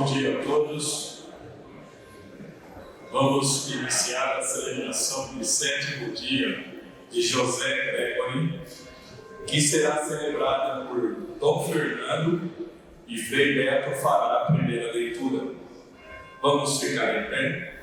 dia a todos. Vamos iniciar a celebração do 7º dia de José Gregory, que será celebrada por Dom Fernando e Frei Beto fará a primeira leitura. Vamos ficar em pé.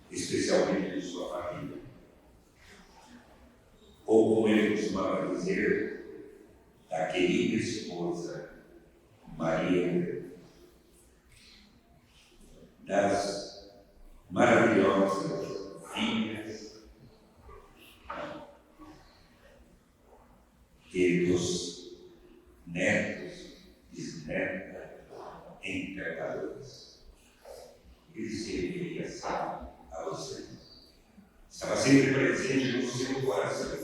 Especialmente de sua família, ou como ele costumava dizer, da querida esposa Maria, das maravilhosas filhas e dos netos, bisnetas, encargadores. Ele se referia assim a vocês. Estava sempre presente no seu coração.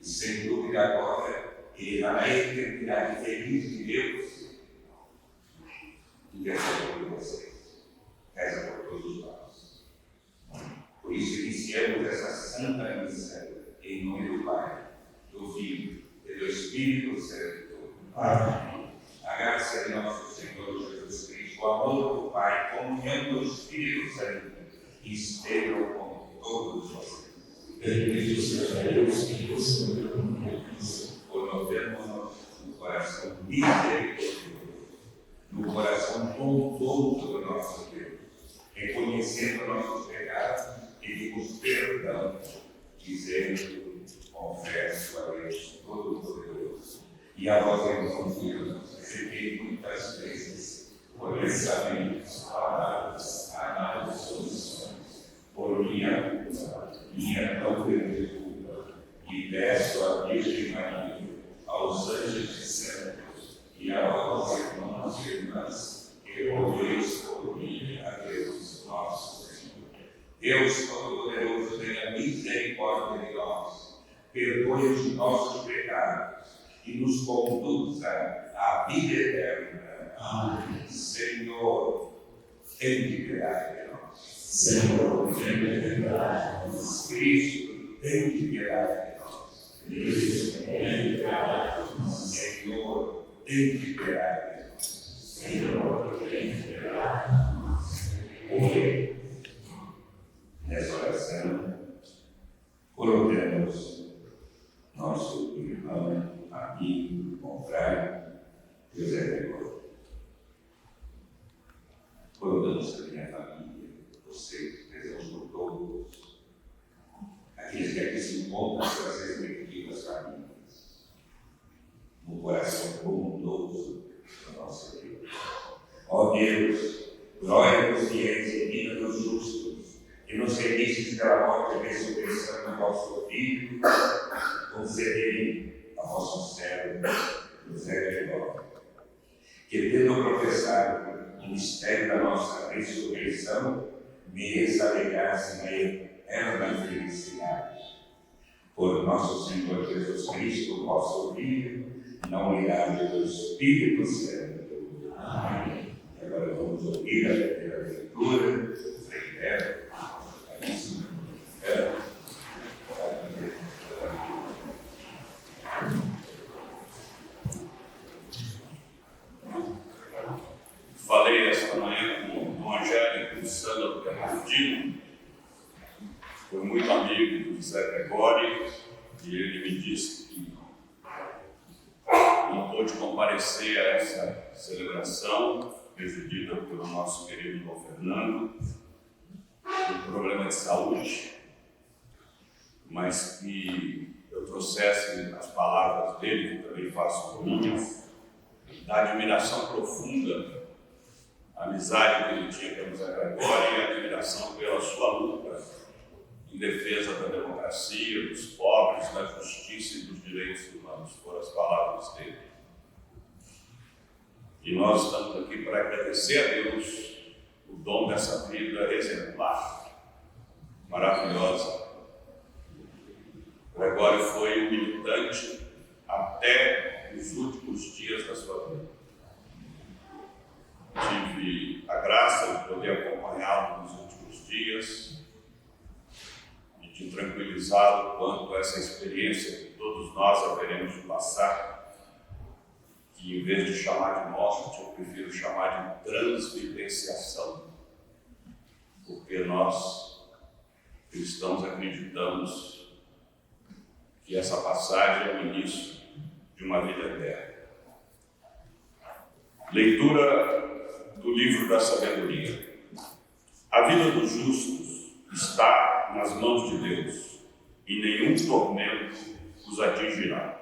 E sem dúvida agora, ele está na eternidade feliz de Deus. Intercede por vocês. Reza por todos nós. Por isso iniciamos essa santa missa em nome do Pai, do Filho e do Espírito Santo. Amém. A graça de nosso Senhor Jesus Cristo, o amor do Pai, a comunhão do Espírito Santo, estejam com todos vocês. Bendito seja Deus que nos deu. Promovemos no coração misericordioso, no coração bondoso do nosso Deus, reconhecendo nossos pecados, pedimos perdão, dizendo: confesso a Deus Todo-Poderoso e a vós, irmãos meus, recebi muitas vezes, por pensamentos, palavras, análises, soluções, por minha culpa, minha tão grande culpa, e peço à Virgem Maria, aos anjos e santos, e a vós, irmãos e irmãs, que rogueis por mim a Deus nosso Senhor. Deus Todo-Poderoso, tenha misericórdia de nós, perdoe os nossos pecados e nos conduza à vida eterna. Amém. Senhor, tem piedade de nós. Senhor, tem piedade de nós. Cristo, tem piedade de nós. Cristo, tem piedade de nós. Senhor, tem piedade de nós. Senhor, tem piedade de nós. Hoje, nessa oração, colocamos nosso irmão, amigo, confrade, José Gregory. Colocamos a minha família, vocês, rezamos por todos, aqueles que aqui se encontram, suas respectivas famílias, no coração bondoso do nosso Deus. Ó Deus, glória dos fiéis e vida dos justos, e nos remistes pela morte e ressurreição do vosso Filho, concedei a vosso servo, José Gregório, que, tendo professado o mistério da nossa ressurreição, me alegrasse na eterna felicidade. Por nosso Senhor Jesus Cristo, vosso Filho, na unidade do Espírito Santo. Amém. E agora vamos ouvir a primeira leitura do Frei Beto. Falei esta manhã com o Dom Angélico Sandro Bernardino, foi muito amigo do José Gregório, e ele me disse que não pôde comparecer a essa celebração, presidida pelo nosso querido Dom Fernando, por problema de saúde, mas que eu trouxesse as palavras dele, que também faço minhas, da admiração profunda, a amizade que ele tinha pelo José Gregório e a admiração pela sua luta em defesa da democracia, dos pobres, da justiça e dos direitos humanos, foram as palavras dele. E nós estamos aqui para agradecer a Deus o dom dessa vida exemplar, maravilhosa. Gregório foi um militante até os últimos dias da sua vida. Tive a graça de poder acompanhá-lo nos últimos dias e de tranquilizá-lo quanto a essa experiência que todos nós haveremos de passar, que em vez de chamar de morte, eu prefiro chamar de transvivenciação, porque nós, cristãos, acreditamos que essa passagem é o início de uma vida eterna. Leitura do livro da sabedoria. A vida dos justos está nas mãos de Deus, e nenhum tormento os atingirá.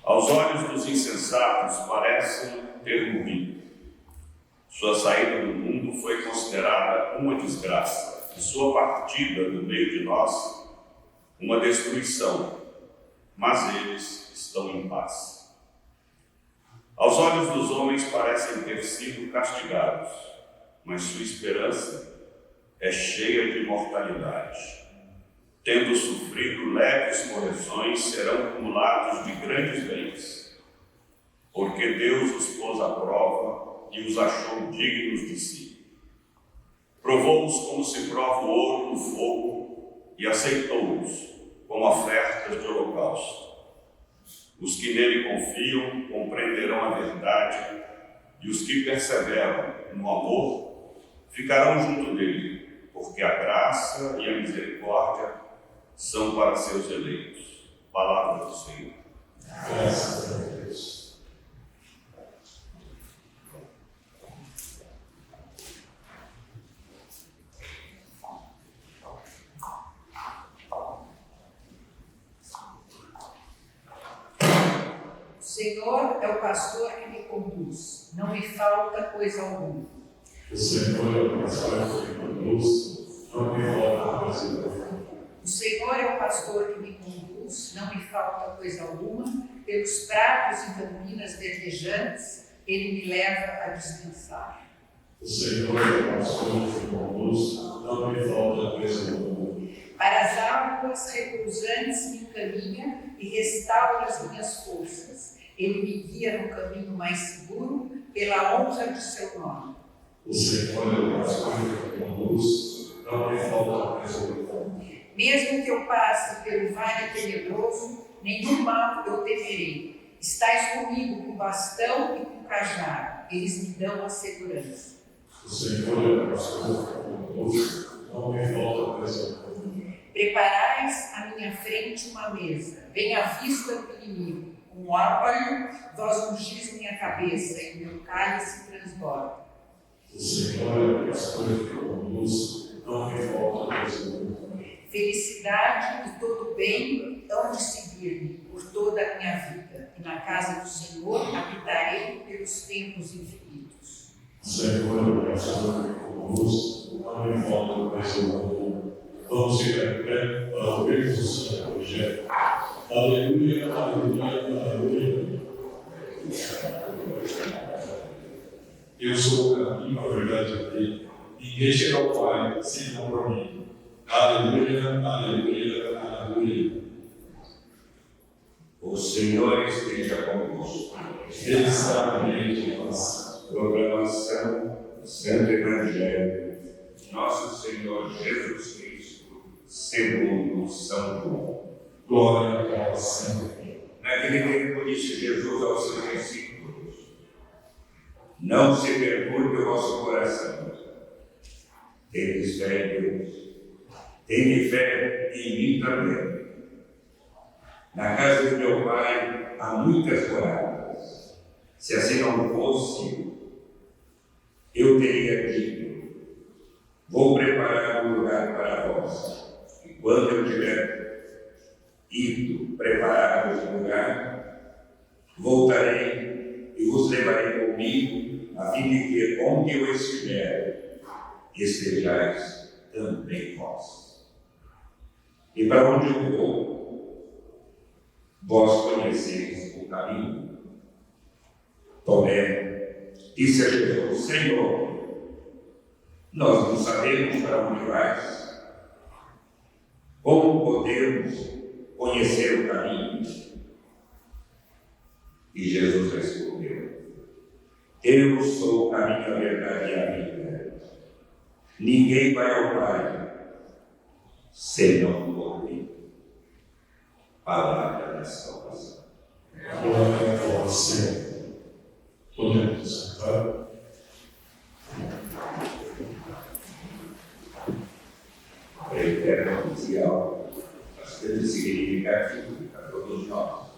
Aos olhos dos insensatos parecem ter morrido. Sua saída do mundo foi considerada uma desgraça, e sua partida do meio de nós uma destruição, mas eles estão em paz. Aos olhos dos homens parecem ter sido castigados, mas sua esperança é cheia de imortalidade. Tendo sofrido leves correções, serão acumulados de grandes bens, porque Deus os pôs à prova e os achou dignos de si. Provou-os como se prova o ouro no fogo e aceitou-os como ofertas de holocausto. Os que nele confiam compreenderão a verdade, e os que perseveram no amor ficarão junto dele, porque a graça e a misericórdia são para seus eleitos. Palavra do Senhor. Graças a Deus. O Senhor é o pastor que me conduz, não me falta coisa alguma. O Senhor é o pastor que me conduz, não me falta coisa alguma. O Senhor é o pastor que me conduz, não me falta coisa alguma. Pelos prados e campinas verdejantes, ele me leva a descansar. O Senhor é o pastor que me conduz, não me falta coisa alguma. Para as águas repousantes me encaminha e restaura as minhas forças. Ele me guia no caminho mais seguro, pela honra de seu nome. O Senhor é o pastor que me conduz, não me falta coisa alguma. Mesmo que eu passe pelo vale tenebroso, nenhum mal eu temerei. Estás comigo com bastão e com cajado, eles me dão a segurança. O Senhor é o pastor que me conduz, não me falta coisa alguma. Preparais à minha frente uma mesa, bem à vista do inimigo. Com óleo, vós ungis minha cabeça e meu cálice transborda. O Senhor é o pastor que me conduz, não me falta coisa alguma. Felicidade e todo bem hão de seguir-me por toda a minha vida, e na casa do Senhor habitarei pelos tempos infinitos. O Senhor é o pastor que me conduz, não me falta, mas eu vou. Vamos ficar em pé para ouvirmos o Santo Evangelho. Aleluia, aleluia, aleluia. Eu sou o caminho, a verdade e a vida. Ninguém chega ao Pai senão por mim. Aleluia, aleluia, aleluia. O Senhor esteja convosco. Ele está no meio de nós. Proclamação do Santo Evangelho de Nosso Senhor Jesus Cristo, segundo São João. Glória ao Senhor. Naquele tempo disse Jesus aos seus discípulos: não se perturbe o vosso coração. Tendes fé em Deus. Tende fé em mim também. Na casa de meu Pai há muitas moradas. Se assim não fosse, eu teria dito: vou preparar um lugar para vós. E quando eu tiver ido preparar um lugar, voltarei e vos levarei comigo, a fim de que onde eu estiver, estejais também vós. E para onde eu vou, vós conheceis o caminho. Tomé disse a Jesus: Senhor, nós não sabemos para onde vais. Como podemos conhecer o caminho? E Jesus respondeu: eu sou o caminho, a verdade e a vida. Ninguém vai ao Pai senão por mim. Palavra da salvação. Glória ao Senhor. Podemos sentar. Reitero oficial, bastante significativo para todos nós.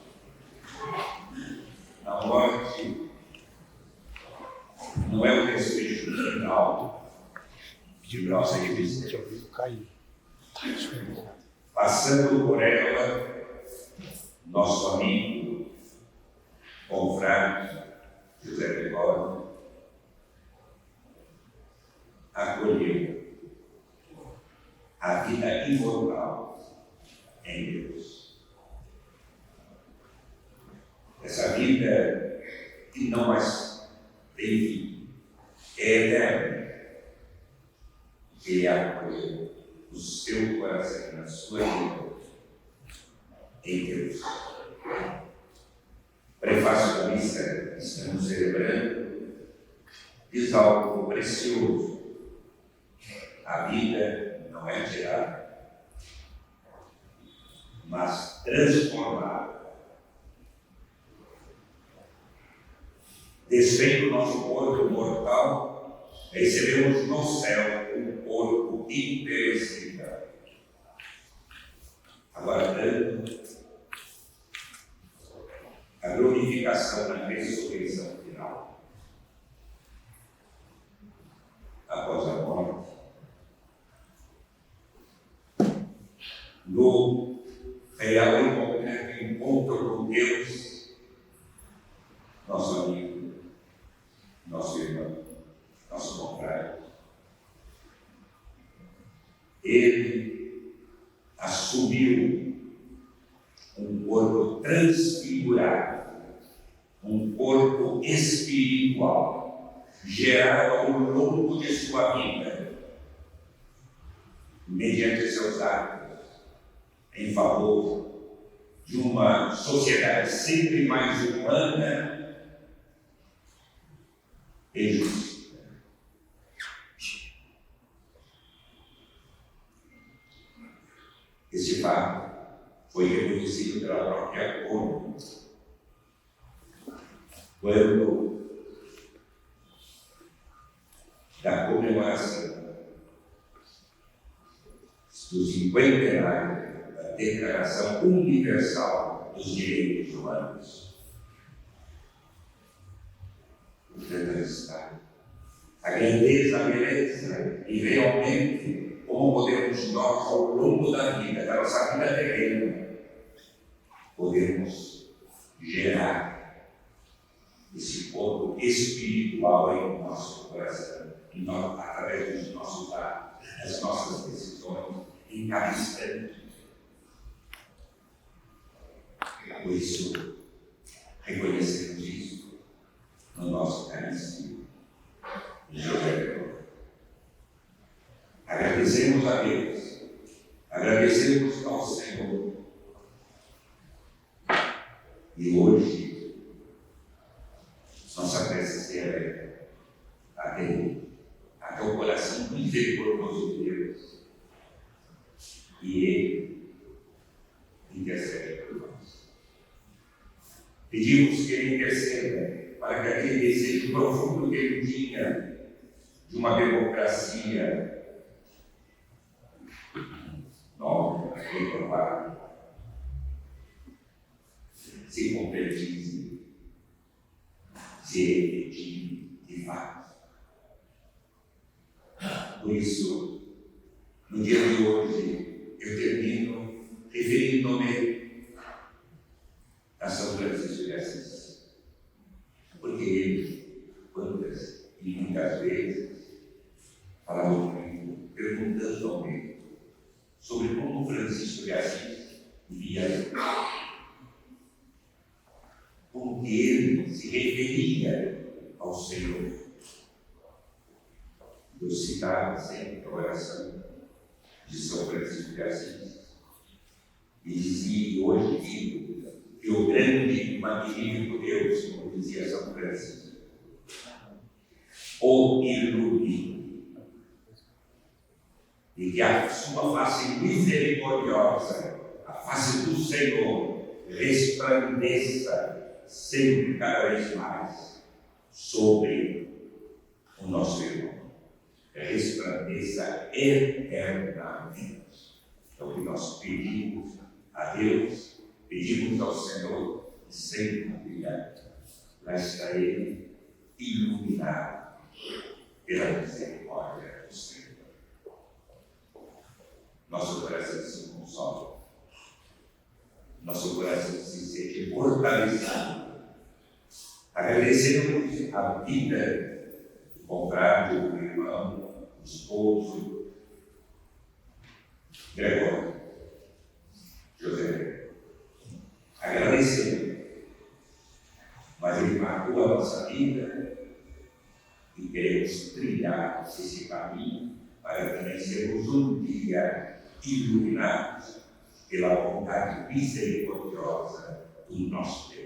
A morte não é o desfecho final de nossa existência. Passando por ela, nosso amigo, confrade José Gregório acolheu a vida imortal em Deus. Essa vida que não mais tem fim, é eterna. Ele acolheu o seu coração, a sua vida em Deus. Prefácio da missa que estamos celebrando diz algo precioso. A vida não é tirada, mas transformada. Desfeito o nosso corpo mortal, recebemos no céu um corpo imperecível, aguardando a glorificação na ressurreição final. Após a morte, no real e concreto encontro com Deus, nosso amigo, nosso irmão, nosso confrade, ele assumiu um corpo transfigurado, um corpo espiritual, gerado ao longo de sua vida, mediante seus atos, em favor de uma sociedade sempre mais humana e justa. Esse fato foi reconhecido pela própria ONU, quando da comemoração do 50º da Declaração Universal dos Direitos Humanos. A grandeza, a beleza e realmente como podemos nós, ao longo da vida, da nossa vida terrena, podemos gerar esse encontro espiritual em nosso coração, através dos nossos atos, das nossas decisões, em cada instante. Por isso, reconhecemos isso no nosso caríssimo José. Agradecemos a Deus, agradecemos ao Senhor. E hoje, nossa prece se eleva até o coração misericordioso de Deus. E Ele intercede por nós. Pedimos que Ele interceda para que aquele desejo profundo que Ele tinha de uma democracia nova, renovada, se concretize, se efetive de fato. Por isso, no dia de hoje, eu termino referindo-me a São Francisco de Assis, porque ele, quantas e muitas vezes, falava comigo, perguntando ao meu sobre como Francisco de Assis via, como que ele se referia ao Senhor. Eu citava sempre a oração de São Francisco de Assis e dizia, e hoje digo, que o grande e magnífico Deus, como dizia São Francisco, o ilumine, e que a sua face misericordiosa, a face do Senhor, resplandeça sempre, cada vez mais, sobre o nosso irmão. Resplandeça eternamente. É o que nós pedimos a Deus, pedimos ao Senhor, e sempre brilhar. Lá está Ele, iluminado pela misericórdia do Senhor. Nosso coração se consola, nosso coração se sente fortalecido. Agradecemos a vida do compadre, do irmão, do esposo, Gregório, José. Agradecemos, mas ele marcou a nossa vida e queremos trilhar esse caminho para também sermos um dia iluminados pela vontade misericordiosa do nosso Deus.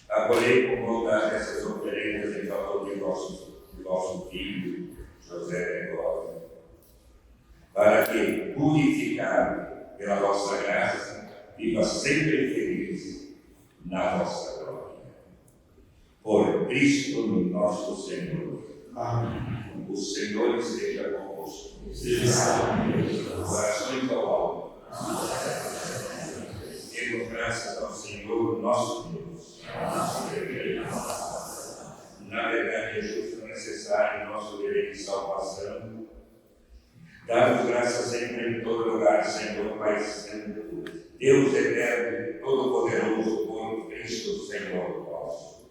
Acolhei com bondade essas oferendas em favor de vosso filho, José Gregório, para que, purificado pela vossa graça, viva sempre feliz na vossa glória. Por Cristo nosso Senhor. Amém. O Senhor esteja convosco. Corações ao alto. Demos graças ao Senhor nosso Deus. Na verdade, é justo, necessário, nosso dever de salvação. Dá-nos graças sempre em todo lugar, Senhor, Pai Santo, Deus eterno e todo-poderoso, por Cristo, Senhor nosso.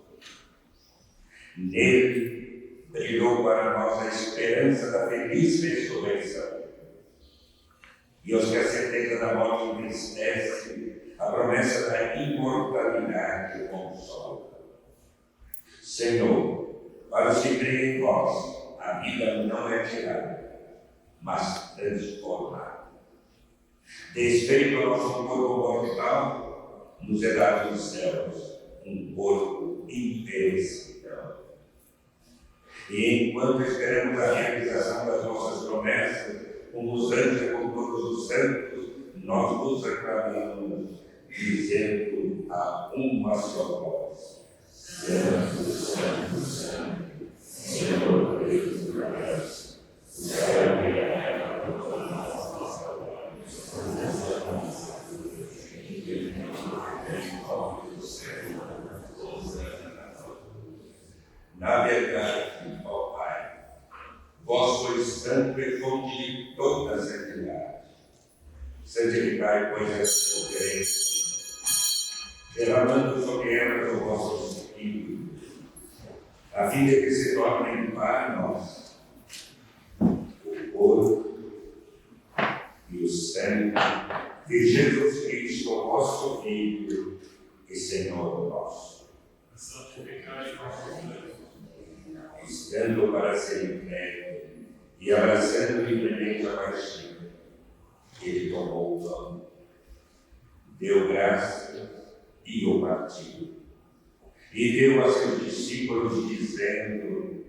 Nele brilhou para nós a esperança da feliz ressurreição. E os que a certeza da morte entristece, a promessa da imortalidade consola. Senhor, para os que creem em vós, a vida não é tirada, mas transformada. Desfeito ao nosso corpo mortal, nos é dado dos céus um corpo imperecível. E enquanto esperamos a realização das nossas promessas, como os anjos com todos os santos, nós nos aclamamos, dizendo a uma só voz: Santo, Santo, Santo, Senhor Deus do universo, o céu e a terra proclamam a vossa glória. Na verdade, ó Pai, vós sois santo e fonte de toda a santidade. Santificai, pois, esta conferência, derramando sobre elas o vosso Espírito, a fim de que se tornem para nós o corpo e o sangue de Jesus Cristo, vosso Filho e Senhor nosso. Estando para ser entregue e abraçando livremente a paixão, ele tomou o pão, deu graça e o partiu. E deu a seus discípulos, dizendo: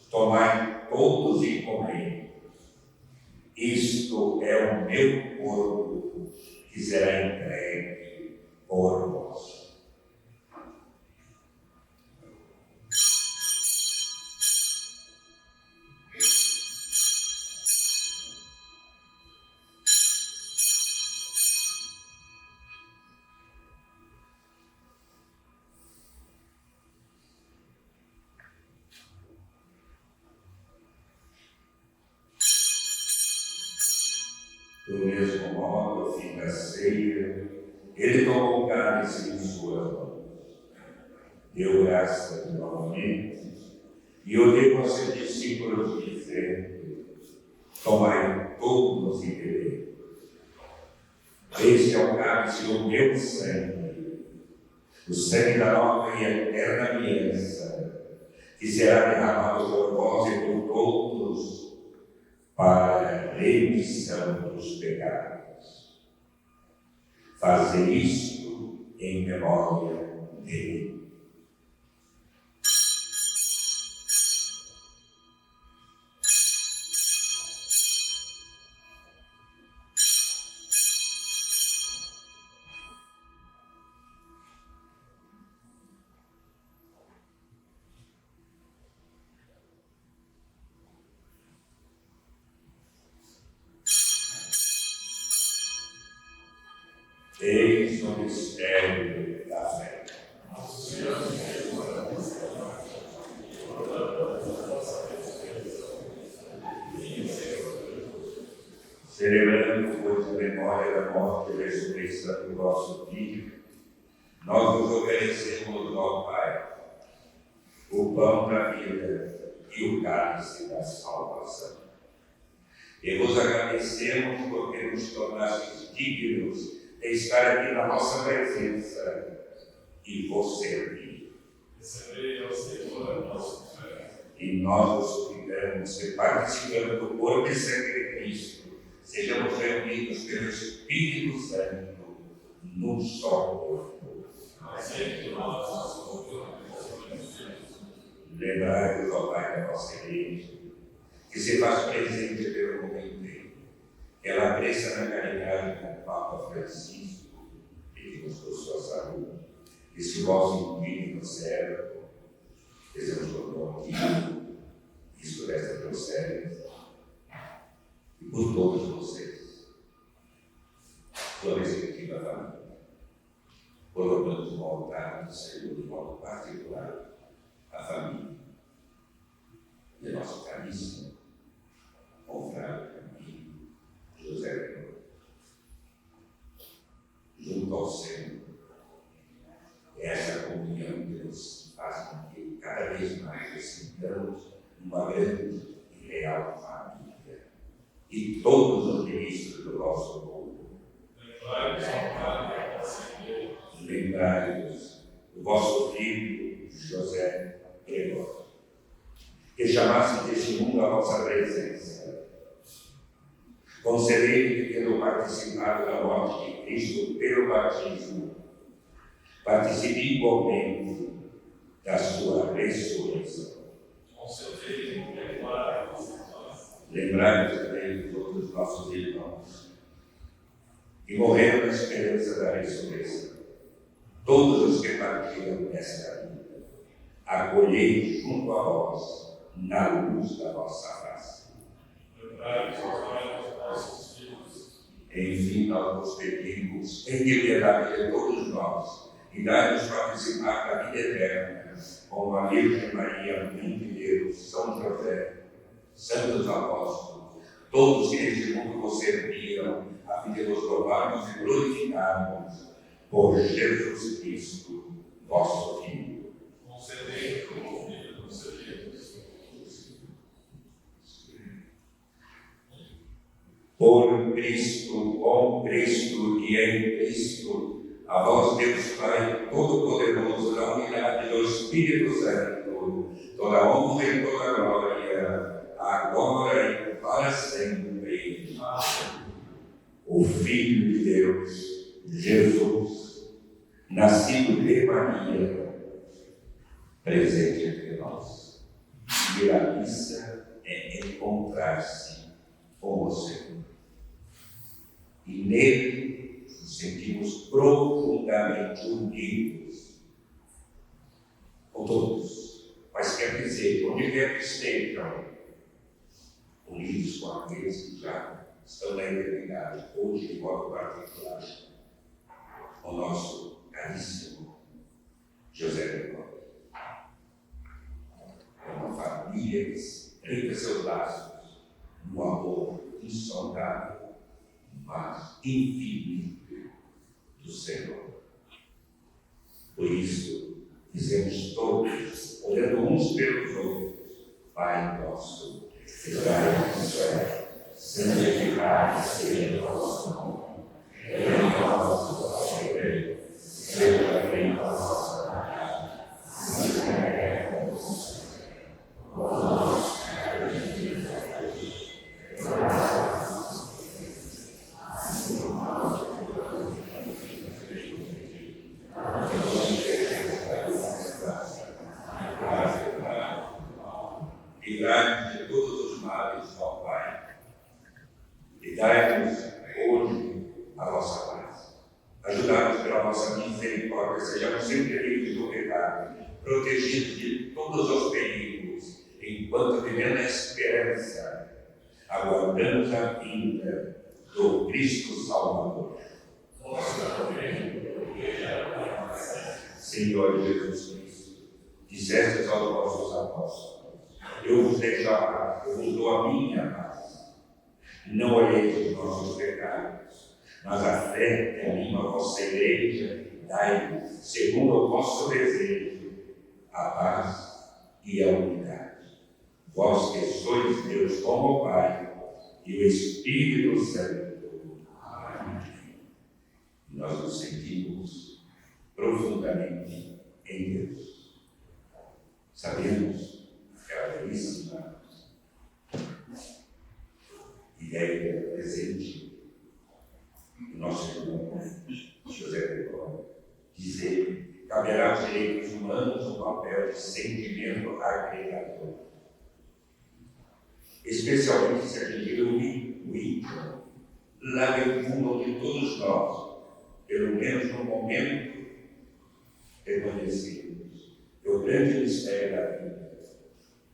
tomai todos e comei. Isto é o meu corpo, que será entregue por vós. Do mesmo modo, ao fim da ceia, ele tomou o cálice em suas mãos, deu graça novamente e o deu a seus discípulos, dizendo: tomai todos e bebei. Este é o cálice do meu sangue, o sangue da nova e eterna aliança, que será derramado por vós e por todos para a remissão dos pecados. Fazei isto em memória dele. Eis o mistério da fé. celebrando, pois, a memória da morte e ressurreição do vosso Filho, nós vos oferecemos, ó Pai, o pão da vida e o cálice da salvação. E vos agradecemos porque nos tornastes dignos de estar aqui na vossa presença e vos servir. Recebei ao Senhor a nossa fé. E nós vos suplicamos que, participando do corpo e sangue de Cristo, sejamos reunidos pelo Espírito Santo num só corpo. Aceite nós, Lembrai-vos, ó Pai, da vossa igreja, que se faz presente pelo mundo inteiro, que ela cresça na caridade com o Papa Francisco, pedimos por sua saúde, e se o vosso indigno servo, desejamos por aqui, isto resta pelo cérebro, e por todos vocês, sua respectiva família, colocamos no altar do Senhor de modo particular a família de nosso caríssimo confrade amigo José Leandro, junto ao Senhor. Essa comunhão que nos faz com que cada vez mais nos sintamos uma grande e real família. E todos os ministros do nosso povo, lembrai-vos do vosso filho José Gregório, que chamasse deste mundo a vossa presença. Concedei-lhe que, tendo participado da morte de Cristo pelo batismo, participe igualmente da sua ressurreição. Lembrai-vos também de todos os nossos irmãos que morreram na esperança da ressurreição. Todos os que partiram nesta vida, acolhei junto a vós, na luz da vossa face. Enfim, nós vos pedimos, em piedade de todos nós, e dai-nos participar da vida eterna, como a Virgem Maria, Mãe de Deus, São José, santos apóstolos, todos que neste mundo vos serviram, a fim de vos louvarmos e glorificarmos por Jesus Cristo, vosso Filho. concedei como filho concedidos. Por Cristo, com Cristo e em Cristo, a vós, Deus Pai Todo-Poderoso, na unidade do Espírito Santo, toda honra e toda glória, agora e para sempre. O Filho de Deus, Jesus, nascido de Maria, presente entre nós. E a missa é encontrar-se com o Senhor. E nele nos sentimos profundamente unidos com todos. Mas quer dizer, onde quer que estejam, unidos com aqueles que já estão na eternidade, hoje de modo particular, o nosso caríssimo José Gregório. É uma família que estreita seus laços no amor insondável, mas infinito do Senhor. Por isso, dizemos todos, olhando uns pelos outros, Pai nosso, que estás no céu, santificado seja o vosso nome. Venha a nós o vosso reino, seja feita a vossa vontade, assim na terra como no céu. O nosso cada dia nos dai hoje, livrai-nos de todos os males, ó Pai, e dai-nos hoje a vossa paz. Ajudai-nos pela vossa misericórdia, sejamos sempre livres do pecado, protegidos de todos os perigos, enquanto vivendo a esperança, aguardamos a vinda do Cristo Salvador. Senhor Jesus Cristo, dissestes aos vossos apóstolos: eu vos deixo a paz, eu vos dou a minha paz. Não olheis os nossos pecados, mas a fé que anima a vossa igreja, dai, segundo o vosso desejo, a paz e a unidade. Vós que sois Deus como o Pai e o Espírito Santo. Amém. Nós nos sentimos profundamente em Deus. Sabemos aquela belíssima ideia presente do nosso irmão José Gregorio, dizer que caberá aos direitos humanos um papel de sentimento agregador, especialmente se atingir o íntimo, lá no fundo de todos nós, pelo menos no momento, reconhecemos que o grande mistério da vida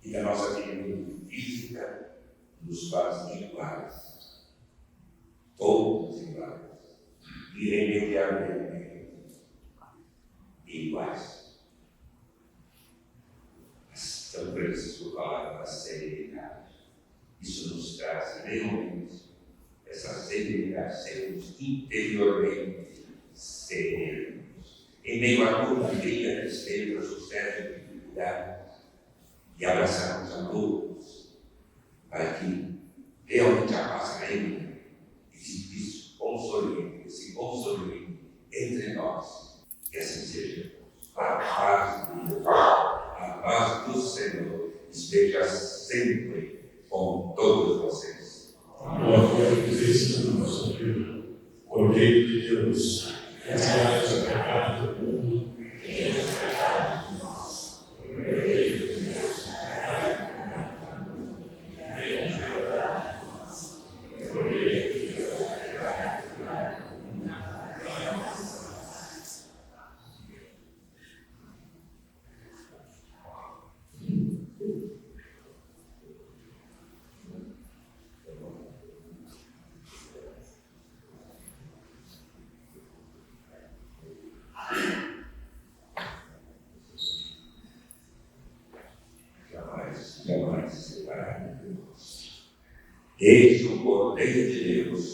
e da nossa atitude física nos faz iguais, todos iguais, irremediavelmente iguais. São Francisco falava da serenidade. Isso nos traz realmente essa serenidade, sermos interiormente serenos, em meio a toda a alegria, tristeza, sucesso e dificuldade, e abraçarmos a todos, para que realmente a paz reine e se consolide entre nós. E assim seja. A paz de Deus, a paz do Senhor esteja sempre com todos vocês. Glória a Deus, nosso Deus, Cordeiro de Deus, que tirais o pecado do mundo. Jamais se separar de Deus. Eis o Cordeiro de Deus,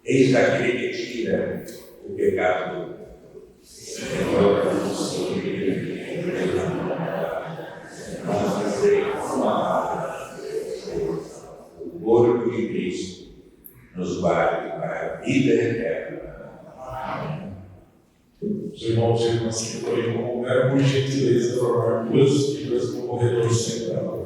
eis aquele que tira o pecado. Senhor, o corpo de Cristo nos guarde para a vida eterna. Os irmãos e irmãs que foi era por gentileza formar duas filas no corredor central.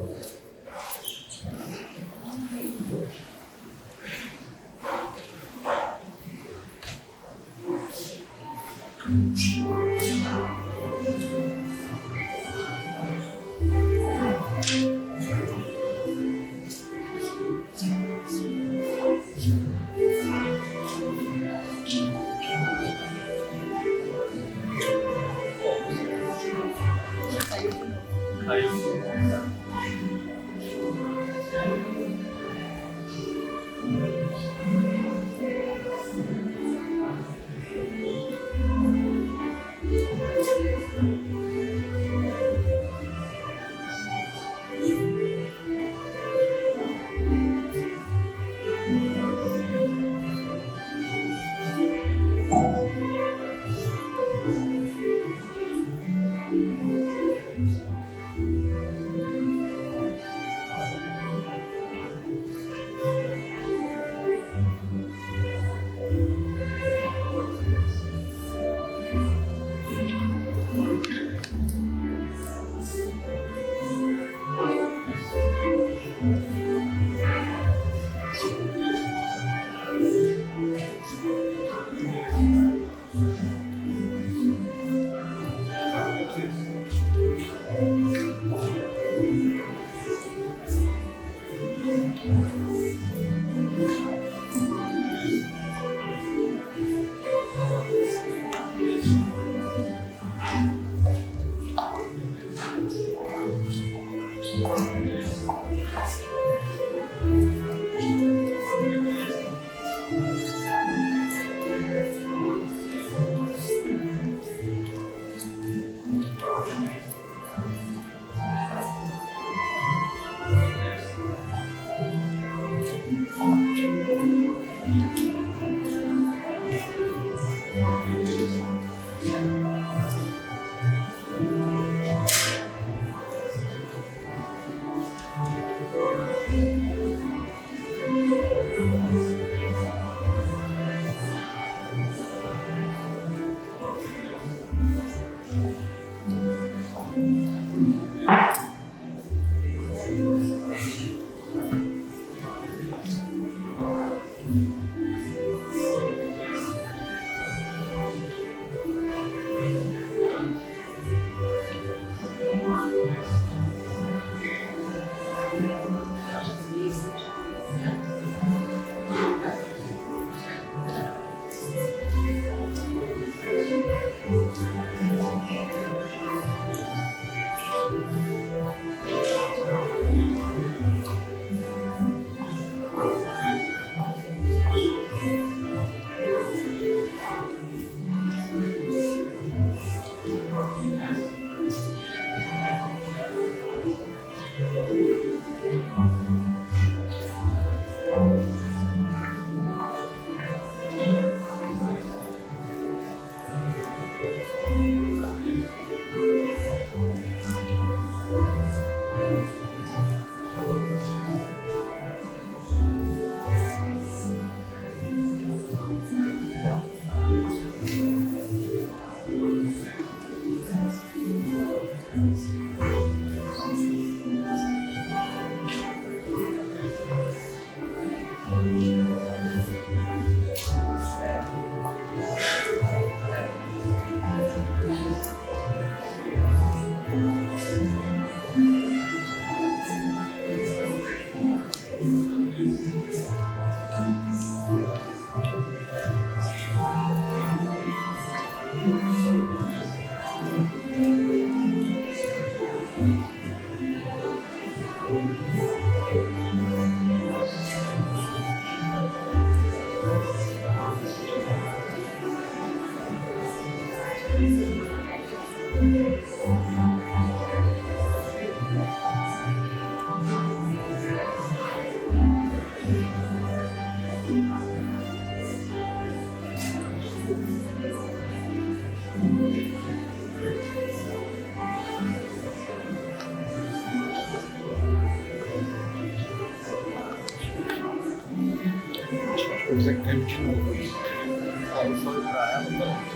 Coisa que de novo. Aí eu falei pra ela,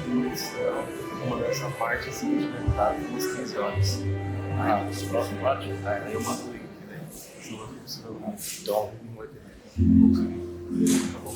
mas uma dessa parte assim, de mercado, umas 15 horas. Ah, os próximos lá, aí eu mando o link, né? Juro que você não então, não vai ter. Tá bom.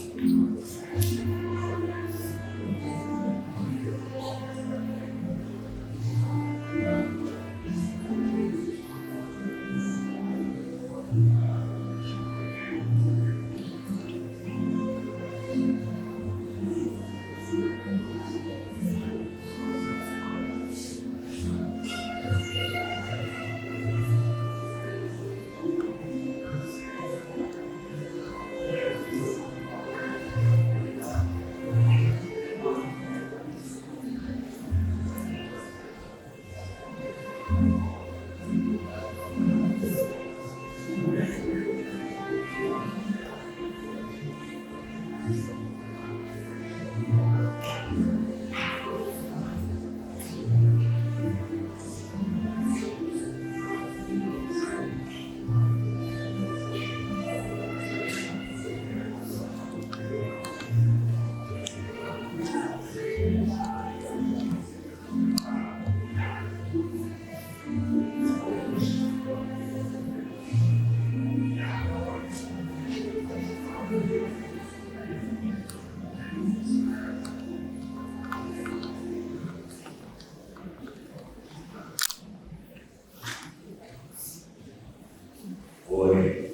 Ore.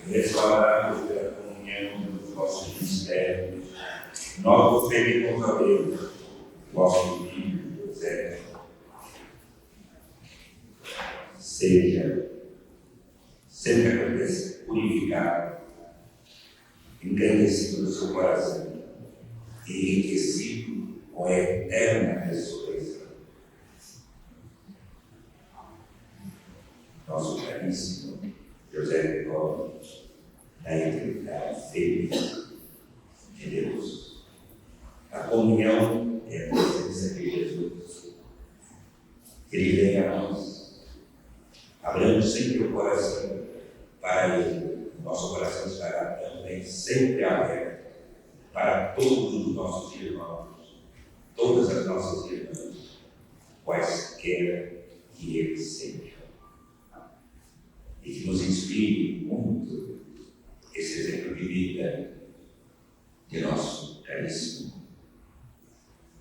Restaurados pela comunhão dos vossos mistérios, nós vos pedimos a Deus, vosso Filho, José, seja sempre purificado, engrandecido no seu coração e enriquecido com a eterna ressurreição. Nosso caríssimo José Gregório, da eternidade feliz de Deus, a comunhão e a presença de Jesus, Ele vem a nós, abrindo sempre o coração para Ele. Nosso coração estará também sempre aberto para todos os nossos irmãos, todas as nossas irmãs, quaisquer que eles sejam. E que nos inspire muito esse exemplo de vida de nosso caríssimo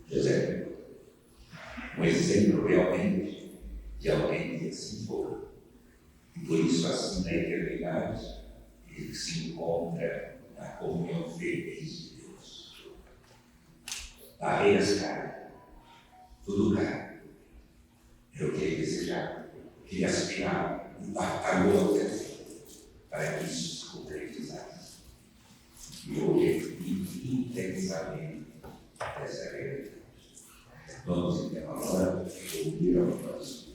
José. Um exemplo realmente de alguém que assim for. E por isso, assim, na eternidade, ele se encontra na comunhão feliz de Deus. Barreiras caem, tudo cai. Eu queria desejar, queria aspirar e batalhou até para que isso se concretizasse. e ouvir intensamente essa realidade. Vamos então agora ouvir ao próximo.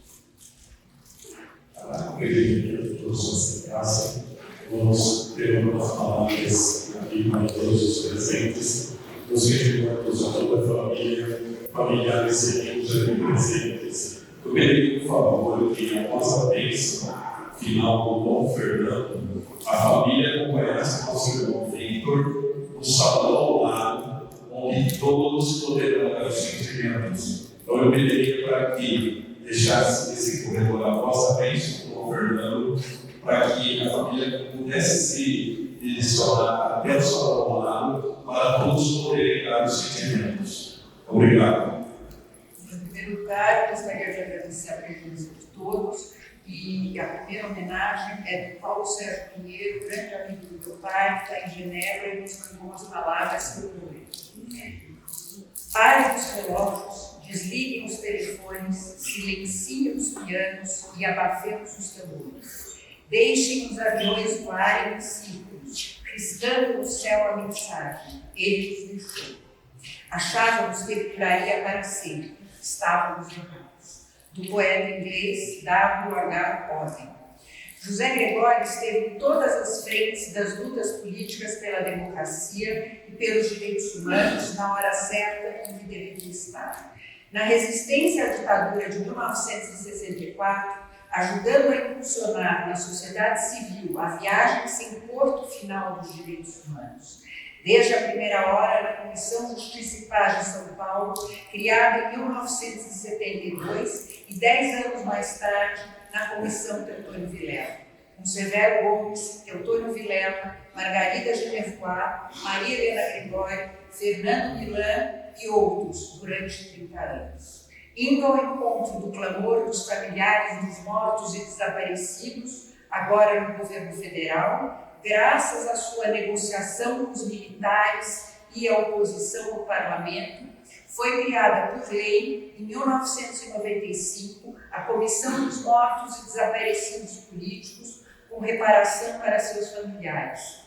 Acredito que por sua graça, vamos ter umas palavras aqui para todos os presentes, os regimentos, a toda a família, familiares e amigos aqui presentes. Eu pedi, por favor, que após a bênção final do Dom Fernando, a família acompanhasse nosso irmão Victor no salão ao lado, onde todos poderão dar os sentimentos. Então eu pediria para que deixasse esse corredor após a bênção do Dom Fernando, para que a família pudesse se direcionar até o salão ao lado, para todos poderem dar os sentimentos. Obrigado. Em primeiro lugar, gostaria de agradecer a presença de todos. E a primeira homenagem é do Paulo Sérgio Pinheiro, grande amigo do meu pai, que está em Genebra e nos mandou umas palavras que eu vou ler. Parem os relógios, desliguem os telefones, silenciem os pianos e abafemos os tambores. Deixem os aviões voarem em círculos, riscando no céu a mensagem. Ele nos deixou. Achávamos que ele duraria para sempre. Estávamos errados. Do poeta inglês W.H. Auden. José Gregório esteve em todas as frentes das lutas políticas pela democracia e pelos direitos humanos na hora certa em que deveria estar. Na resistência à ditadura de 1964, ajudando a impulsionar na sociedade civil a viagem sem porto final dos direitos humanos. Desde a primeira hora, na Comissão Justiça e Paz de São Paulo, criada em 1972 e 10 anos mais tarde, na Comissão Teotônio Vilela, com Severo Gomes, Teotônio Vilela, Margarida Genevois, Maria Helena Gregório, Fernando Milan e outros, durante 30 anos. Indo ao encontro do clamor dos familiares dos mortos e desaparecidos, agora no governo federal, graças à sua negociação com os militares e a oposição no parlamento, foi criada por lei, em 1995, a Comissão dos Mortos e Desaparecidos Políticos, com reparação para seus familiares.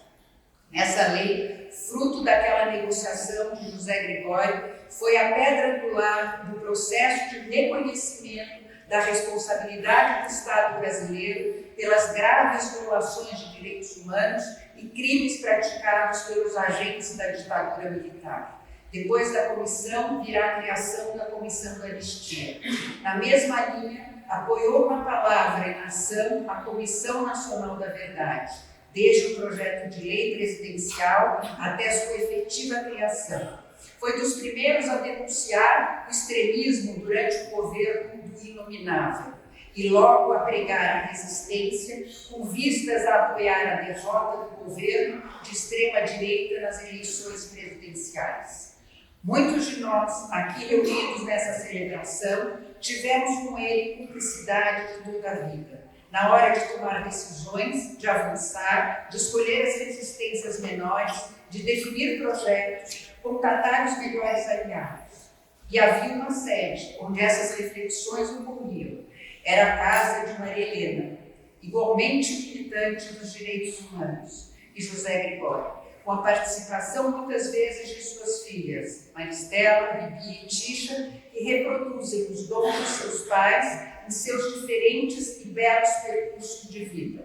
Nessa lei, fruto daquela negociação de José Gregório, foi a pedra angular do processo de reconhecimento da responsabilidade do Estado brasileiro pelas graves violações de direitos humanos e crimes praticados pelos agentes da ditadura militar. Depois da comissão, virá a criação da Comissão da Anistia. Na mesma linha, apoiou na palavra e na ação a Comissão Nacional da Verdade, desde o projeto de lei presidencial até sua efetiva criação. Foi dos primeiros a denunciar o extremismo durante o governo do Inominável e logo a pregar a resistência com vistas a apoiar a derrota do governo de extrema-direita nas eleições presidenciais. Muitos de nós, aqui reunidos nessa celebração, tivemos com ele cumplicidade de toda a vida, na hora de tomar decisões, de avançar, de escolher as resistências menores, de definir projetos, contatar os melhores aliados. E havia uma sede onde essas reflexões ocorriam. Era a casa de Maria Helena, igualmente militante dos direitos humanos, e José Gregório, com a participação muitas vezes de suas filhas, Maristela, Bibi e Tisha, que reproduzem os dons de seus pais em seus diferentes e belos percursos de vida.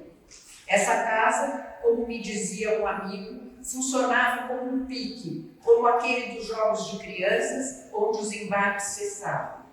Essa casa, como me dizia um amigo, funcionava como um pique, como aquele dos jogos de crianças, onde os embates cessavam.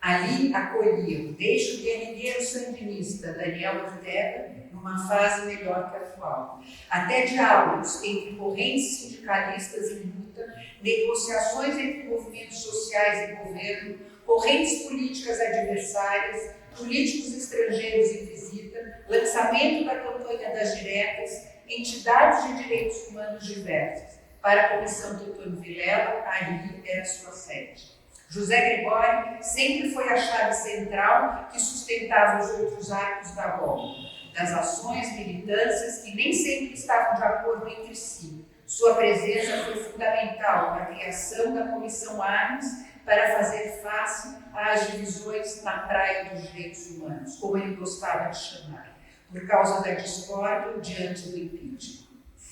Ali acolhiam, desde o guerrilheiro sandinista Daniel Ortega, numa fase melhor que a atual, até diálogos entre correntes sindicalistas em luta, negociações entre movimentos sociais e governo, correntes políticas adversárias, políticos estrangeiros em visita, lançamento da campanha das diretas, entidades de direitos humanos diversas. Para a Comissão Teotônio Vilela, ali era sua sede. José Gregório sempre foi a chave central que sustentava os outros arcos da volta, das ações, militâncias que nem sempre estavam de acordo entre si. Sua presença foi fundamental na criação da Comissão Armas para fazer face às divisões na praia dos direitos humanos, como ele gostava de chamar, por causa da discórdia diante do impeachment.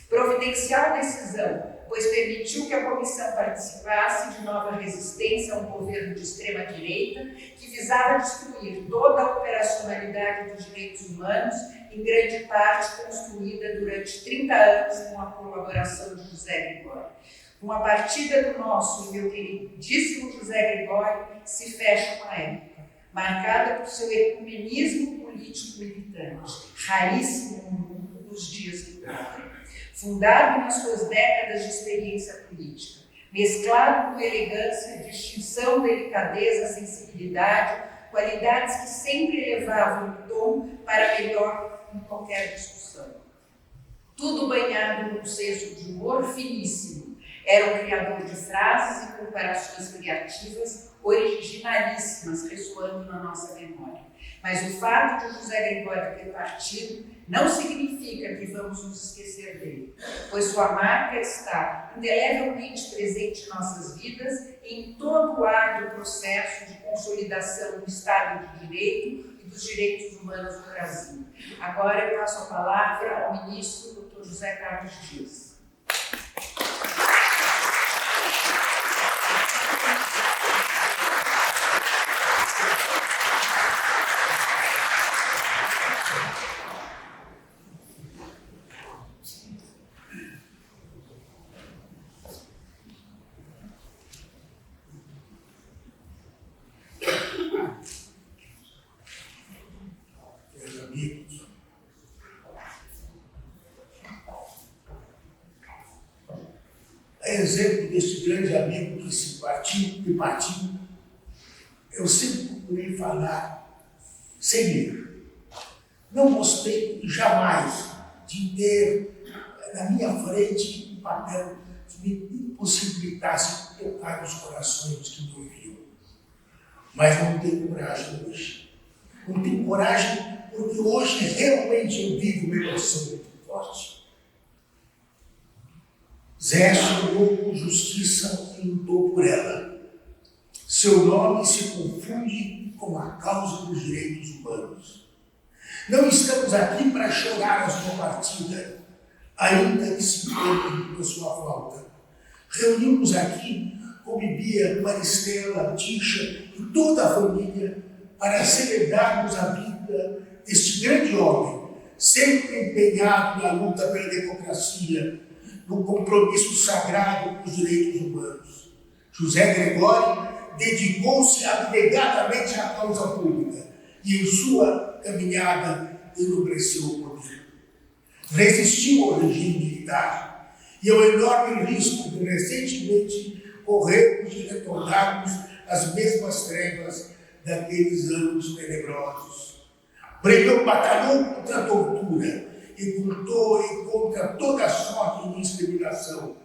Providencial decisão, pois permitiu que a comissão participasse de nova resistência a um governo de extrema-direita que visava destruir toda a operacionalidade dos direitos humanos, em grande parte construída durante 30 anos com a colaboração de José Gregório. Com a partida do nosso e meu queridíssimo José Gregório, se fecha uma época, marcada por seu ecumenismo político militante, raríssimo no mundo dos dias que correm. Fundado nas suas décadas de experiência política, mesclado com elegância, distinção, delicadeza, sensibilidade, qualidades que sempre elevavam o tom para melhor em qualquer discussão. Tudo banhado num senso de humor finíssimo. Era um criador de frases e comparações criativas originalíssimas ressoando na nossa memória. Mas o fato de José Gregório ter partido não significa que vamos nos esquecer dele, pois sua marca está indelevelmente presente em nossas vidas e em todo o árduo processo de consolidação do Estado de Direito e dos direitos humanos no Brasil. Agora eu passo a palavra ao ministro Dr. José Carlos Dias. Exemplo deste grande amigo que se partiu, eu sempre procurei falar sem medo. Não gostei jamais de ter na minha frente um papel que me impossibilitasse tocar os corações que me ouviam. Mas não tenho coragem hoje. Não tenho coragem porque hoje realmente eu vivo uma emoção muito forte. Zé sonhou com justiça e lutou por ela. Seu nome se confunde com a causa dos direitos humanos. Não estamos aqui para chorar a sua partida, ainda que se encontre por sua falta. Reunimos aqui com Bibia, Maristela, Tisha e toda a família para celebrarmos a vida deste grande homem, sempre empenhado na luta pela democracia, no compromisso sagrado com os direitos humanos. José Gregório dedicou-se abnegadamente à causa pública e em sua caminhada enobreceu o poder. Resistiu ao regime militar e ao enorme risco de recentemente corrermos e retornarmos às mesmas trevas daqueles anos tenebrosos. Batalhou contra a tortura e lutou contra toda sorte de discriminação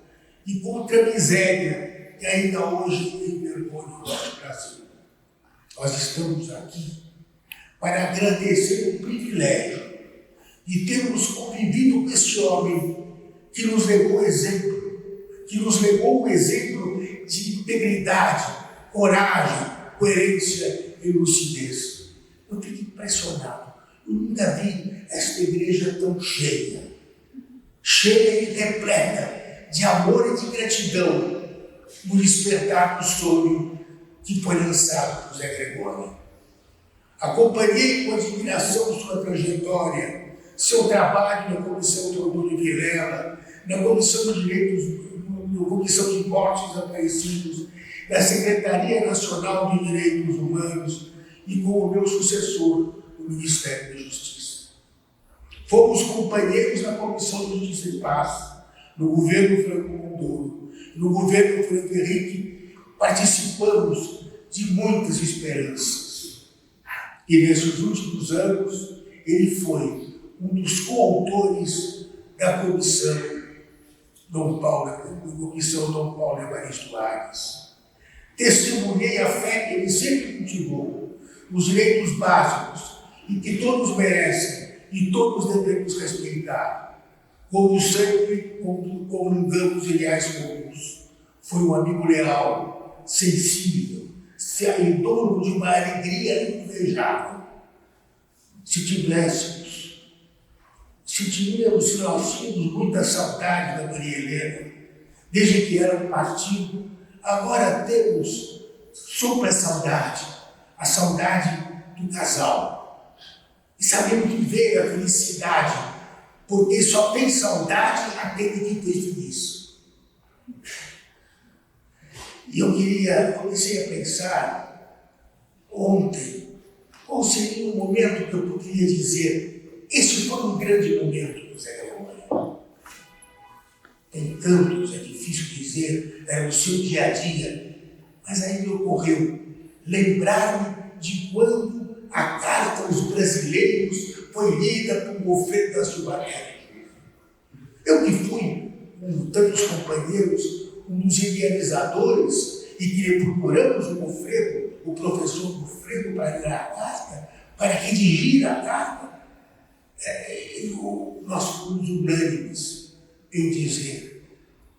e contra a miséria que ainda hoje envergonha o nosso Brasil. Nós estamos aqui para agradecer o privilégio de termos convivido com esse homem que nos legou um exemplo de integridade, coragem, coerência e lucidez. Eu fico impressionado. Eu nunca vi esta igreja tão cheia e repleta de amor e de gratidão no despertar do sonho que foi lançado por Zé Gregório. Acompanhei com admiração sua trajetória, seu trabalho na Comissão Teodoro Vilela, na Comissão de Direitos, na Comissão de Mortes Desaparecidos, na Secretaria Nacional de Direitos Humanos e com o meu sucessor, o Ministério da Justiça. Fomos companheiros na Comissão de Justiça e Paz, no governo Franco Montoro, no governo Franco Henrique, participamos de muitas esperanças. E nesses últimos anos, ele foi um dos coautores da Comissão Dom Paulo Evaristo Arnes. Testemunhei a fé que ele sempre cultivou, os direitos básicos, e que todos merecem e todos devemos respeitar. Como sempre comungamos ideais comuns. Foi um amigo leal, sensível, e dono de uma alegria invejável. Se Sentíamos que nós tínhamos muita saudade da Maria Helena, desde que era um partido. Agora temos super saudade, a saudade do casal. E sabemos que veio a felicidade, porque só tem saudade aquele que teve isso. E eu comecei a pensar ontem, qual seria um momento que eu poderia dizer, esse foi um grande momento do Zé Gregório. Tem tantos, é difícil dizer, no seu dia a dia, mas aí me ocorreu lembrar-me de quando a Carta aos Brasileiros foi lida por Goffredo da Silva Neto. Eu que fui, com tantos companheiros, um dos idealizadores e que procuramos o Goffredo, o professor Goffredo, para ler a carta, para redigir a carta, nós fomos unânimes em dizer: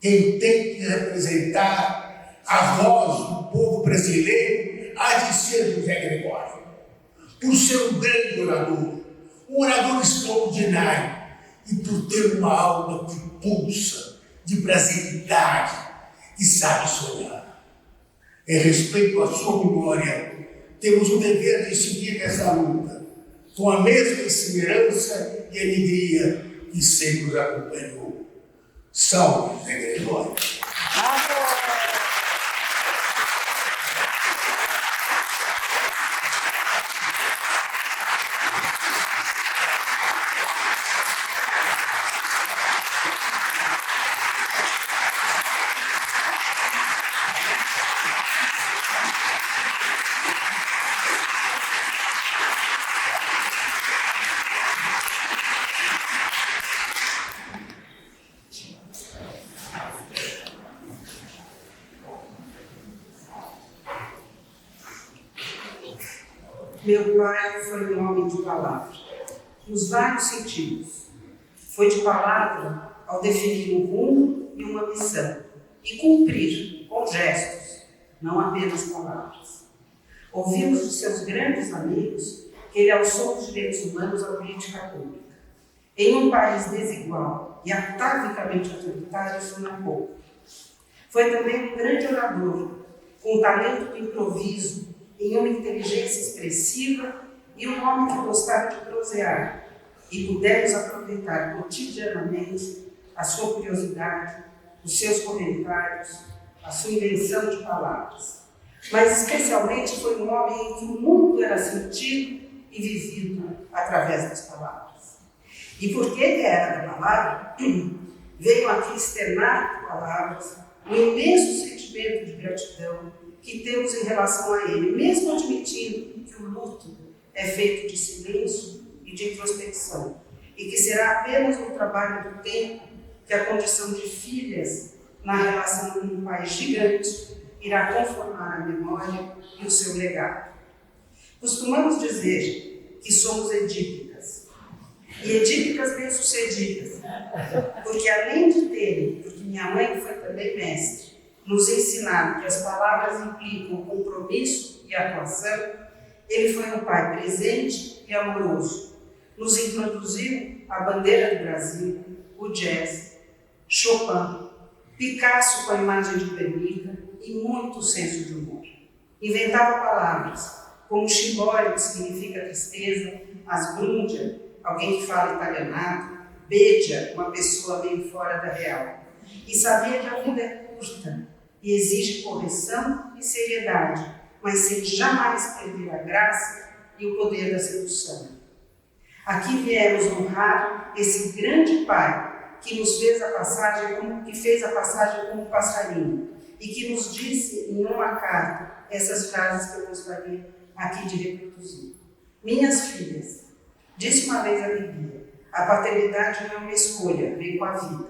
quem tem que representar a voz do povo brasileiro há de ser José Gregório, por ser um grande orador, um orador extraordinário, e por ter uma alma que pulsa de brasilidade, que sabe sonhar. Em respeito à sua memória, temos o dever de seguir essa luta, com a mesma esperança e alegria que sempre nos acompanhou. Salve, José Gregório! Meu pai foi um homem de palavra, nos vários sentidos. Foi de palavra ao definir um rumo e uma missão, e cumprir com gestos, não apenas palavras. Ouvimos de seus grandes amigos que ele alçou os direitos humanos à política pública. Em um país desigual e atavicamente autoritário, isso não é pouco. Foi também um grande orador, com talento do improviso, em uma inteligência expressiva e um homem que gostava de prosear, e pudemos aproveitar cotidianamente a sua curiosidade, os seus comentários, a sua invenção de palavras. Mas especialmente foi um homem em que o mundo era sentido e vivido através das palavras. E porque ele era da palavra, veio aqui externar palavras um imenso sentimento de gratidão que temos em relação a ele, mesmo admitindo que o luto é feito de silêncio e de introspecção, e que será apenas um trabalho do tempo que a condição de filhas na relação com um pai gigante irá conformar a memória e o seu legado. Costumamos dizer que somos edípicas, e edípicas bem-sucedidas, porque além de terem, porque minha mãe foi também mestre, nos ensinaram que as palavras implicam compromisso e atuação, ele foi um pai presente e amoroso. Nos introduziu a bandeira do Brasil, o jazz, Chopin, Picasso com a imagem de Guernica e muito senso de humor. Inventava palavras, como chibório, que significa tristeza, asgrundia, alguém que fala italianado, bedia, uma pessoa meio fora da real. E sabia que a vida é curta e exige correção e seriedade, mas sem jamais perder a graça e o poder da sedução. Aqui viemos honrar esse grande pai que nos fez a passagem como passarinho e que nos disse em uma carta essas frases que eu gostaria aqui de reproduzir. Minhas filhas, disse uma vez a Bíblia, a paternidade não é uma escolha, veio com a vida.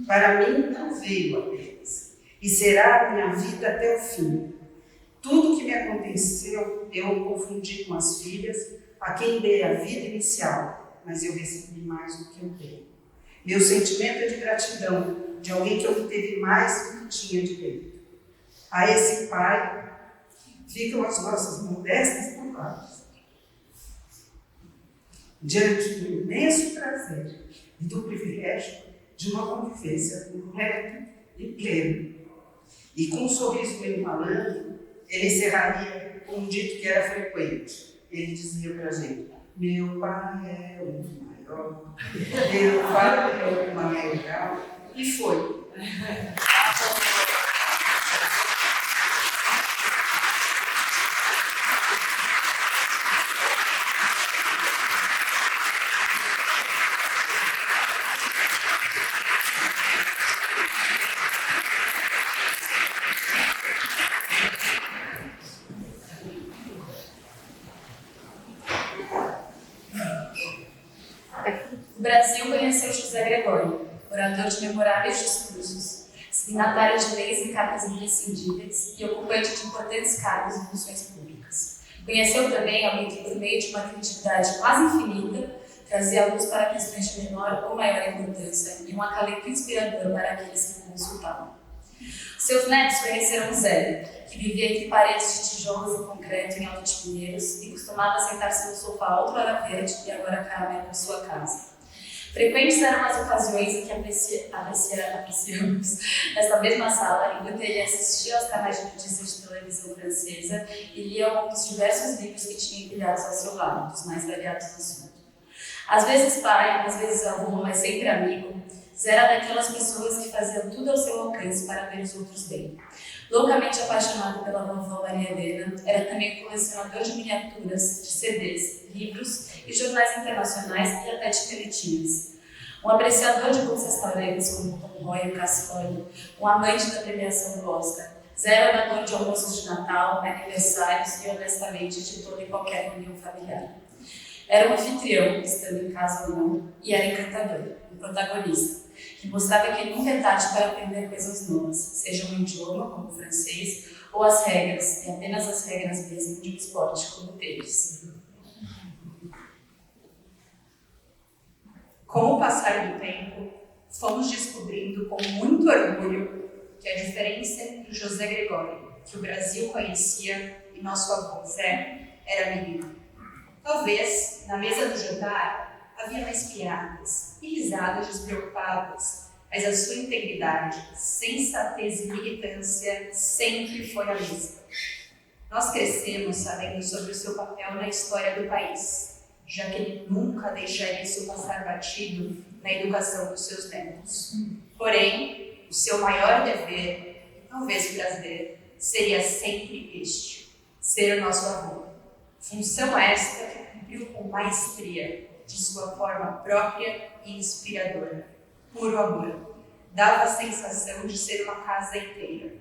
Para mim não veio apenas, e será a minha vida até o fim. Tudo que me aconteceu, eu confundi com as filhas, a quem dei a vida inicial, mas eu recebi mais do que eu dei. Meu sentimento é de gratidão, de alguém que obteve mais do que tinha direito. A esse pai ficam as nossas modestas palavras. Diante do imenso prazer e do privilégio de uma convivência correta e plena. E com um sorriso meio malandro, ele encerraria com um dito que era frequente. Ele dizia para a gente: meu pai é o maior, meu pai é o maior. E foi. O Brasil conheceu José Gregório, orador de memoráveis discursos, signatário de leis e cartas imprescindíveis e ocupante de importantes cargos e funções públicas. Conheceu também alguém que, por meio de uma criatividade quase infinita, trazia a luz para questões de menor ou maior importância e um acalento inspirador para aqueles que o consultavam. Seus netos conheceram Zé, que vivia entre paredes de tijolos e concreto em Alto de Pinheiros e costumava sentar-se no sofá outrora verde e agora caramelo em sua casa. Frequentes eram as ocasiões em que apreciamos esta mesma sala, enquanto ele assistia aos canais de notícias de televisão francesa e lia um dos diversos livros que tinha empilhados ao seu lado, dos mais variados assuntos. Às vezes pai, às vezes avô, mas sempre amigo, Zé era daquelas pessoas que faziam tudo ao seu alcance para ver os outros bem. Loucamente apaixonado pela vovó Maria Helena, era também colecionador de miniaturas, de CDs, livros e jornais internacionais e até de teletinhas. Um apreciador de bons restaurantes como Tom Roy e Cassoli, um amante da premiação do Oscar. Zé era orador de almoços de Natal, aniversários e, honestamente, de toda e qualquer reunião familiar. Era um anfitrião, estando em casa ou não, e era encantador, um protagonista, que mostrava que nunca é tarde para aprender coisas novas, seja um idioma, como o francês, ou as regras, e apenas as regras mesmo de um esporte como o tênis. Com o passar do tempo, fomos descobrindo com muito orgulho que a diferença entre o José Gregório, que o Brasil conhecia, e nosso avô Zé, era mínima. Talvez, na mesa do jantar, havia mais piadas e risadas despreocupadas, mas a sua integridade, sensatez e militância sempre foi a mesma. Nós crescemos sabendo sobre o seu papel na história do país, já que ele nunca deixaria isso passar batido na educação dos seus netos. Porém, o seu maior dever, talvez prazer, seria sempre este: ser o nosso avô. Função esta que cumpriu com maestria, de sua forma própria e inspiradora. Puro amor. Dava a sensação de ser uma casa inteira.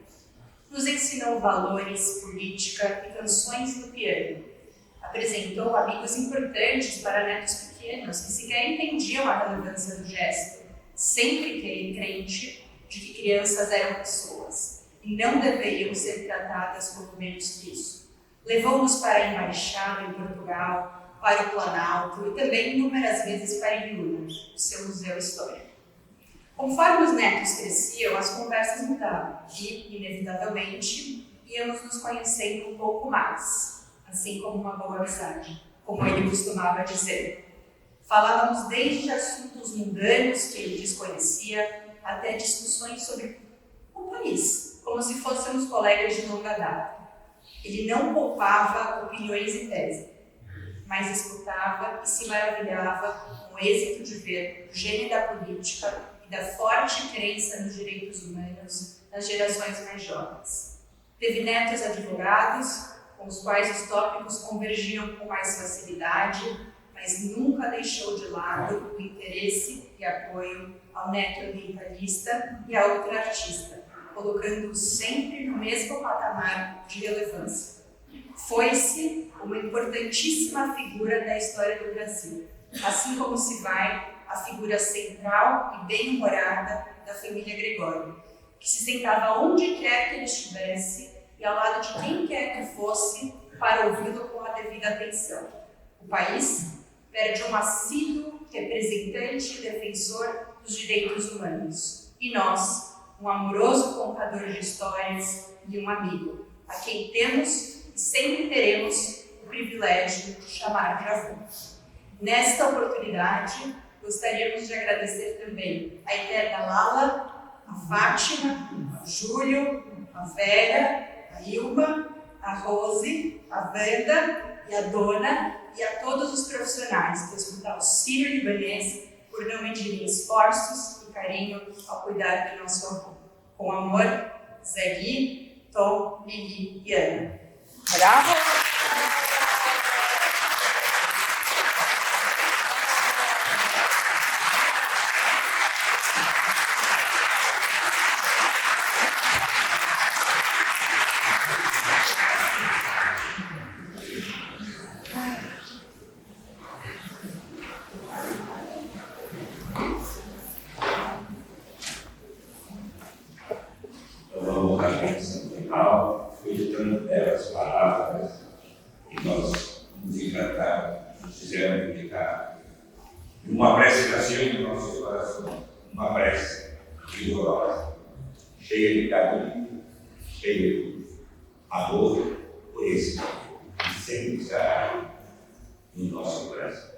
Nos ensinou valores, política e canções no piano. Apresentou amigos importantes para netos pequenos que sequer entendiam a relevância do gesto, sempre crente de que crianças eram pessoas e não deveriam ser tratadas como menos que isso. Levou-nos para a Embaixada em Portugal, para o Planalto e também inúmeras vezes para Ibiúna, o seu museu histórico. Conforme os netos cresciam, as conversas mudavam e, inevitavelmente, íamos nos conhecendo um pouco mais, assim como uma boa amizade, como ele costumava dizer. Falávamos desde assuntos mundanos que ele desconhecia até discussões sobre o país, como se fôssemos colegas de longa data. Ele não poupava opiniões e teses, mas escutava e se maravilhava com o êxito de ver o gênio da política e da forte crença nos direitos humanos nas gerações mais jovens. Teve netos advogados, com os quais os tópicos convergiam com mais facilidade, mas nunca deixou de lado o interesse e apoio ao neto ambientalista e a outro artista, colocando-o sempre no mesmo patamar de relevância. Foi-se uma importantíssima figura da história do Brasil, assim como se vai a figura central e bem-humorada da família Gregório, que se sentava onde quer que ele estivesse e ao lado de quem quer que fosse para ouvi-lo com a devida atenção. O país perde um assíduo representante e defensor dos direitos humanos, e nós, um amoroso contador de histórias e um amigo, a quem temos e sempre teremos o privilégio de chamar de avô. Nesta oportunidade, gostaríamos de agradecer também a eterna Lala, a Fátima, o Júlio, a Vera, a Ilma, a Rose, a Wanda e a Dona e a todos os profissionais do Hospital Sírio-Libanês por não medirem esforços e carinho ao cuidar do nosso avô. Com amor, Zé Gui, Tom, Lili e Ana. Bravo! Acreditando belas palavras que nós nos encantamos, nos fizeram dedicar. Uma prece nasceu no nosso coração, uma prece vigorosa, cheia de carinho, cheia de amor por esse que sempre estará no nosso coração.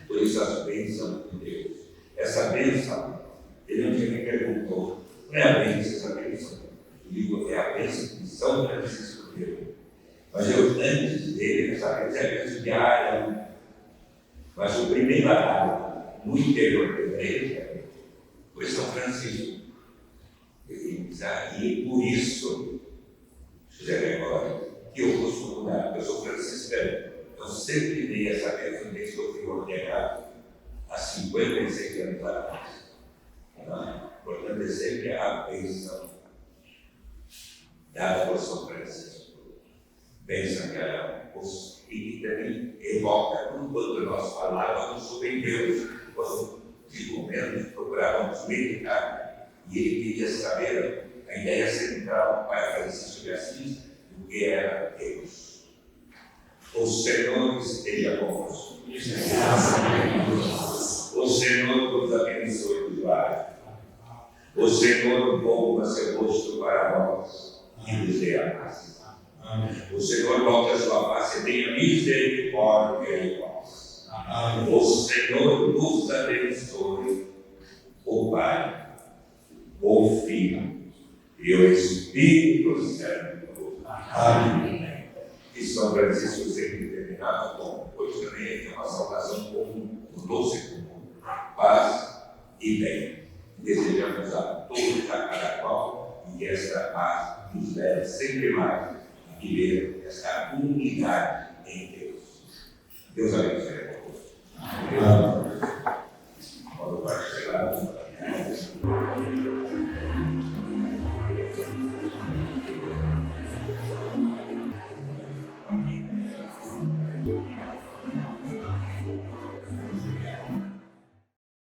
Por isso, as bênçãos de Deus. Essa bênção, ele não me perguntou, não é a bênção, essa bênção. Digo, é a bênção de São Francisco deu. Mas eu, antes dele, essa bênção é a bênção diária. Mas o primeiro atalho no interior da igreja foi São Francisco. E por isso, José Gregório, que eu costumo dar, eu sou franciscano, eu sempre dei essa bênção desde que eu fui ordenado há 56 anos atrás. Portanto, é sempre a bênção dada por São Francisco, bênção que ela e que também evoca quando nós falávamos sobre Deus, quando de governo procurávamos meditar, e ele queria saber a ideia central do Pai Francisco de Assis, do que era Deus. O Senhor esteja convosco. O Senhor nos abençoe do ar. O Senhor volva seu rosto para nós e nos dê a paz. O Senhor volte a sua face e tenha misericórdia de nós. O Senhor nos abençoe, o Pai, o Filho e o Espírito Santo. Amém. E São Francisco sempre terminava com, hoje também é uma saudação comum, um doce comum, paz e bem. Desejamos a todos, a cada qual, e que esta paz nos leve sempre mais a viver essa unidade em Deus. Deus abençoe.